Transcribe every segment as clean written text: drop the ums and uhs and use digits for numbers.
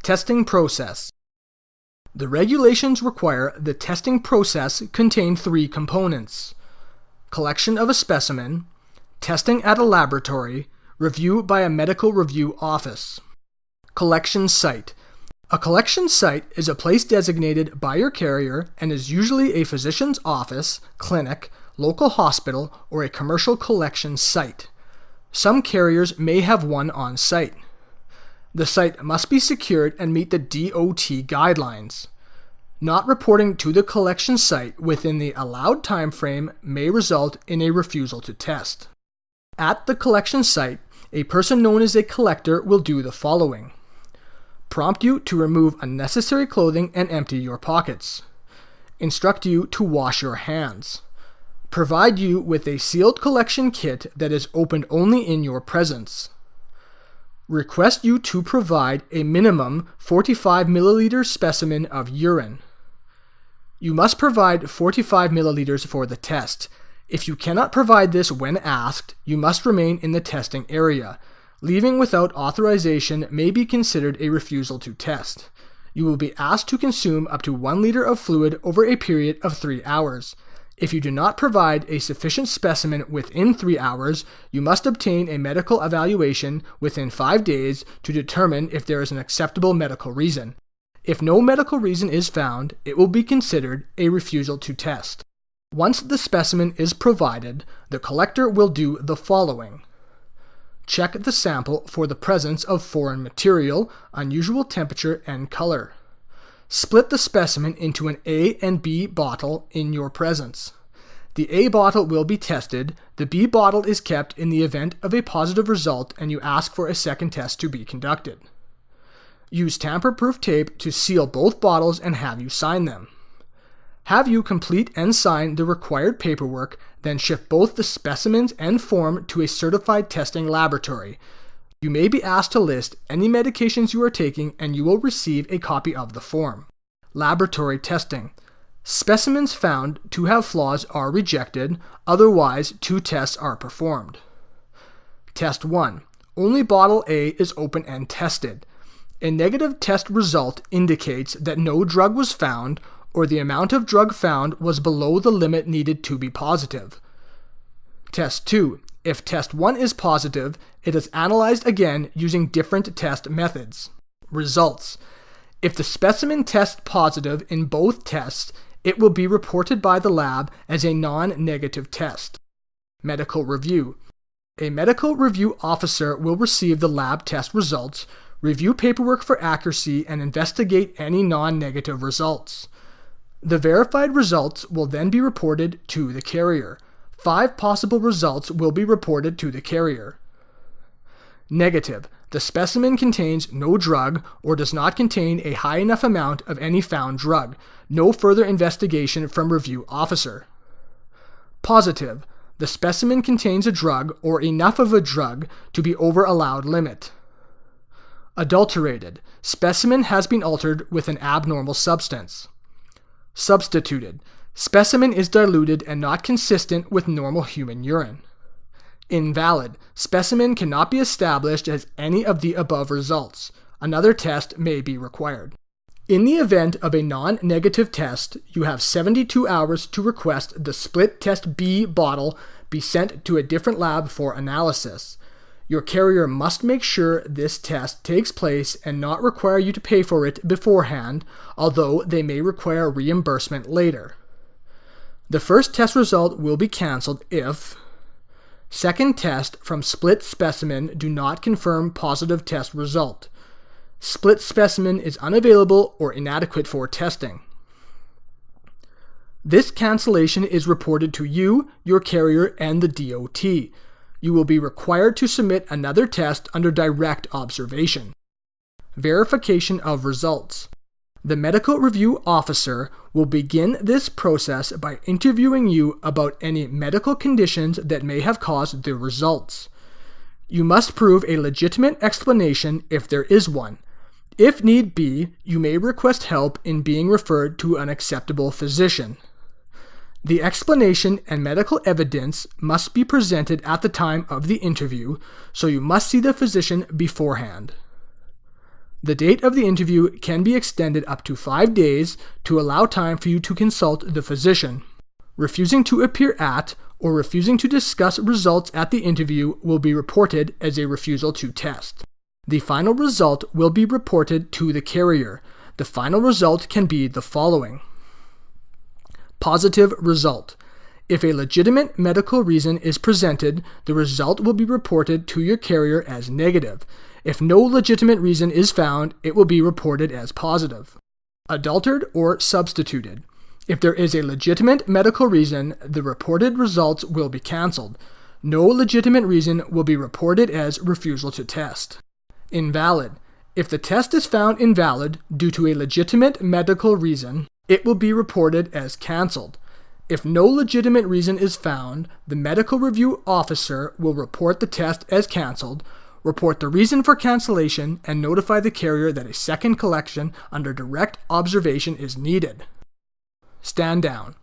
Testing process. The regulations require the testing process contain 3 components: collection of a specimen, testing at a laboratory, review by a medical review office. Collection site. A collection site is a place designated by your carrier and is usually a physician's office, clinic, local hospital, or a commercial collection site. Some carriers may have one on site. The site must be secured and meet the DOT guidelines. Not reporting to the collection site within the allowed time frame may result in a refusal to test. At the collection site, a person known as a collector will do the following: prompt you to remove unnecessary clothing and empty your pockets, instruct you to wash your hands, provide you with a sealed collection kit that is opened only in your presence, request you to provide a minimum 45 milliliter specimen of urine. You must provide 45 milliliters for the test. If you cannot provide this when asked, you must remain in the testing area. Leaving without authorization may be considered a refusal to test. You will be asked to consume up to 1 liter of fluid over a period of 3 hours. If you do not provide a sufficient specimen within 3 hours, you must obtain a medical evaluation within 5 days to determine if there is an acceptable medical reason. If no medical reason is found, it will be considered a refusal to test. Once the specimen is provided, the collector will do the following: check the sample for the presence of foreign material, unusual temperature, and color. Split the specimen into an A and B bottle in your presence. The A bottle will be tested. The B bottle is kept in the event of a positive result and you ask for a second test to be conducted. Use tamper-proof tape to seal both bottles and have you sign them. Have you complete and sign the required paperwork, then ship both the specimens and form to a certified testing laboratory. You may be asked to list any medications you are taking and you will receive a copy of the form. Laboratory testing. Specimens found to have flaws are rejected, otherwise 2 tests are performed. Test 1. Only bottle A is open and tested. A negative test result indicates that no drug was found or the amount of drug found was below the limit needed to be positive. Test 2. If test 1 is positive, it is analyzed again using different test methods. Results. If the specimen tests positive in both tests, it will be reported by the lab as a non-negative test. Medical review. A medical review officer will receive the lab test results, review paperwork for accuracy, and investigate any non-negative results. The verified results will then be reported to the carrier. 5 possible results will be reported to the carrier. Negative. The specimen contains no drug or does not contain a high enough amount of any found drug. No further investigation from review officer. Positive. The specimen contains a drug or enough of a drug to be over allowed limit. Adulterated. Specimen has been altered with an abnormal substance. Substituted. Specimen is diluted and not consistent with normal human urine. Invalid. Specimen cannot be established as any of the above results. Another test may be required. In the event of a non-negative test, you have 72 hours to request the split test B bottle be sent to a different lab for analysis. Your carrier must make sure this test takes place and not require you to pay for it beforehand, although they may require reimbursement later. The first test result will be cancelled if second test from split specimen do not confirm positive test result. Split specimen is unavailable or inadequate for testing. This cancellation is reported to you, your carrier, and the DOT. You will be required to submit another test under direct observation. Verification of results. The medical review officer will begin this process by interviewing you about any medical conditions that may have caused the results. You must prove a legitimate explanation if there is one. If need be, you may request help in being referred to an acceptable physician. The explanation and medical evidence must be presented at the time of the interview, so you must see the physician beforehand. The date of the interview can be extended up to 5 days to allow time for you to consult the physician. Refusing to appear at or refusing to discuss results at the interview will be reported as a refusal to test. The final result will be reported to the carrier. The final result can be the following. Positive result. If a legitimate medical reason is presented, the result will be reported to your carrier as negative. If no legitimate reason is found, it will be reported as positive. Adulterated or substituted. If there is a legitimate medical reason, the reported results will be cancelled. No legitimate reason will be reported as refusal to test. Invalid. If the test is found invalid due to a legitimate medical reason, it will be reported as cancelled. If no legitimate reason is found, the medical review officer will report the test as cancelled, report the reason for cancellation, and notify the carrier that a second collection under direct observation is needed. Stand down.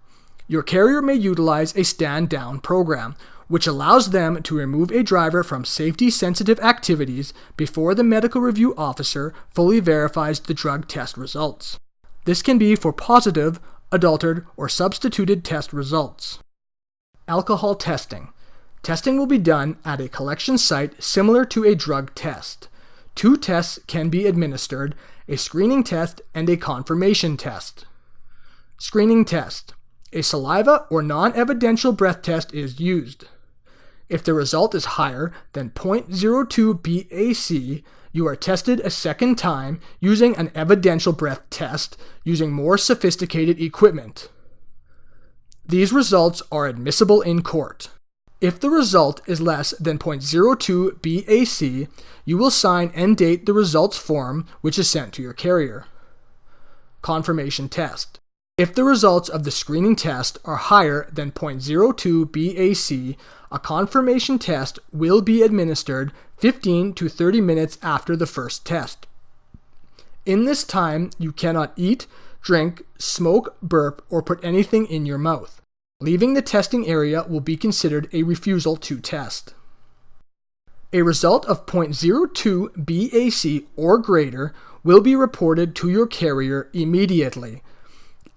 Your carrier may utilize a stand down program, which allows them to remove a driver from safety-sensitive activities before the medical review officer fully verifies the drug test results. This can be for positive, adulterated, or substituted test results. Alcohol testing. Testing will be done at a collection site similar to a drug test. 2 tests can be administered, a screening test and a confirmation test. Screening test. A saliva or non-evidential breath test is used. If the result is higher than 0.02 BAC, you are tested a second time using an evidential breath test using more sophisticated equipment. These results are admissible in court. If the result is less than 0.02 BAC, you will sign and date the results form, which is sent to your carrier. Confirmation test. If the results of the screening test are higher than 0.02 BAC, a confirmation test will be administered 15 to 30 minutes after the first test. In this time, you cannot eat, drink, smoke, burp, or put anything in your mouth. Leaving the testing area will be considered a refusal to test. A result of 0.02 BAC or greater will be reported to your carrier immediately.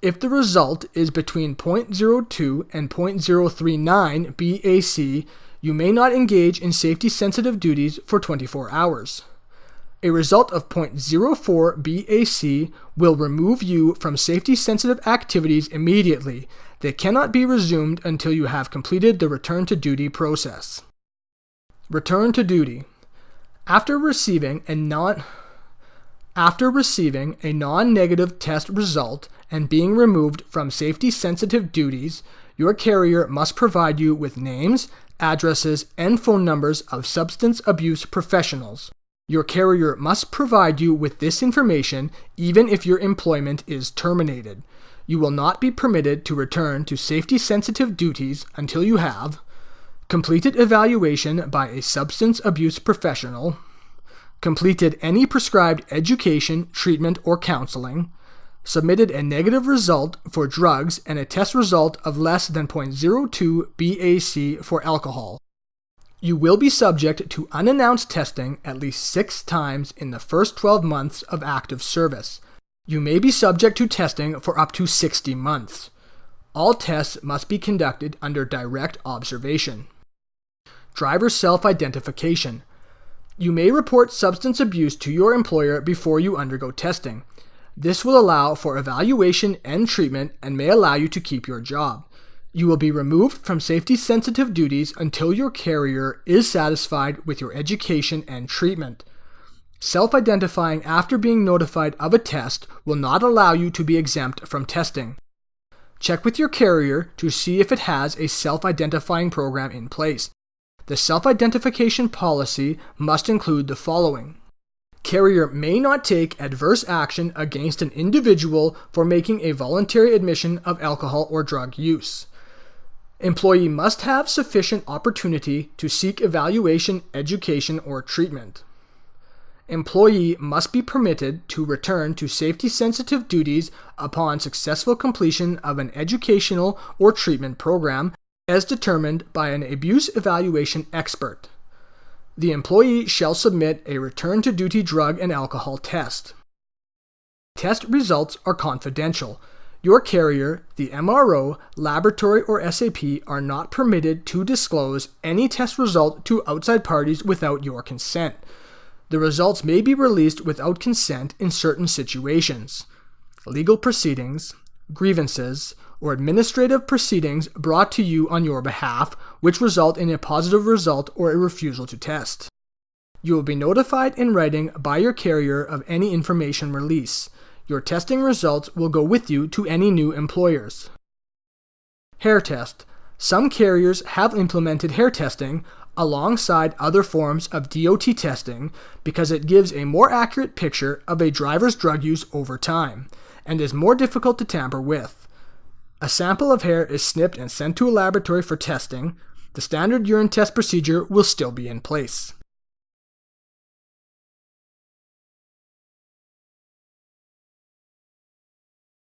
If the result is between 0.02 and 0.039 BAC, you may not engage in safety-sensitive duties for 24 hours. A result of 0.04 BAC will remove you from safety-sensitive activities immediately. They cannot be resumed until you have completed the return to duty process. Return to duty. After receiving a non-negative test result and being removed from safety-sensitive duties, your carrier must provide you with names, addresses, and phone numbers of substance abuse professionals. Your carrier must provide you with this information even if your employment is terminated. You will not be permitted to return to safety-sensitive duties until you have completed evaluation by a substance abuse professional, completed any prescribed education, treatment, or counseling, submitted a negative result for drugs and a test result of less than 0.02 BAC for alcohol. You will be subject to unannounced testing at least 6 times in the first 12 months of active service. You may be subject to testing for up to 60 months. All tests must be conducted under direct observation. Driver self-identification. You may report substance abuse to your employer before you undergo testing. This will allow for evaluation and treatment and may allow you to keep your job. You will be removed from safety-sensitive duties until your carrier is satisfied with your education and treatment. Self-identifying after being notified of a test will not allow you to be exempt from testing. Check with your carrier to see if it has a self-identifying program in place. The self-identification policy must include the following. Carrier may not take adverse action against an individual for making a voluntary admission of alcohol or drug use. Employee must have sufficient opportunity to seek evaluation, education, or treatment. Employee must be permitted to return to safety-sensitive duties upon successful completion of an educational or treatment program as determined by an abuse evaluation expert. The employee shall submit a return-to-duty drug and alcohol test. Test results are confidential. Your carrier, the MRO, laboratory, or SAP are not permitted to disclose any test result to outside parties without your consent. The results may be released without consent in certain situations: legal proceedings, grievances, or administrative proceedings brought to you on your behalf, which result in a positive result or a refusal to test. You will be notified in writing by your carrier of any information release. Your testing results will go with you to any new employers. Hair test. Some carriers have implemented hair testing alongside other forms of DOT testing because it gives a more accurate picture of a driver's drug use over time and is more difficult to tamper with. A sample of hair is snipped and sent to a laboratory for testing. The standard urine test procedure will still be in place.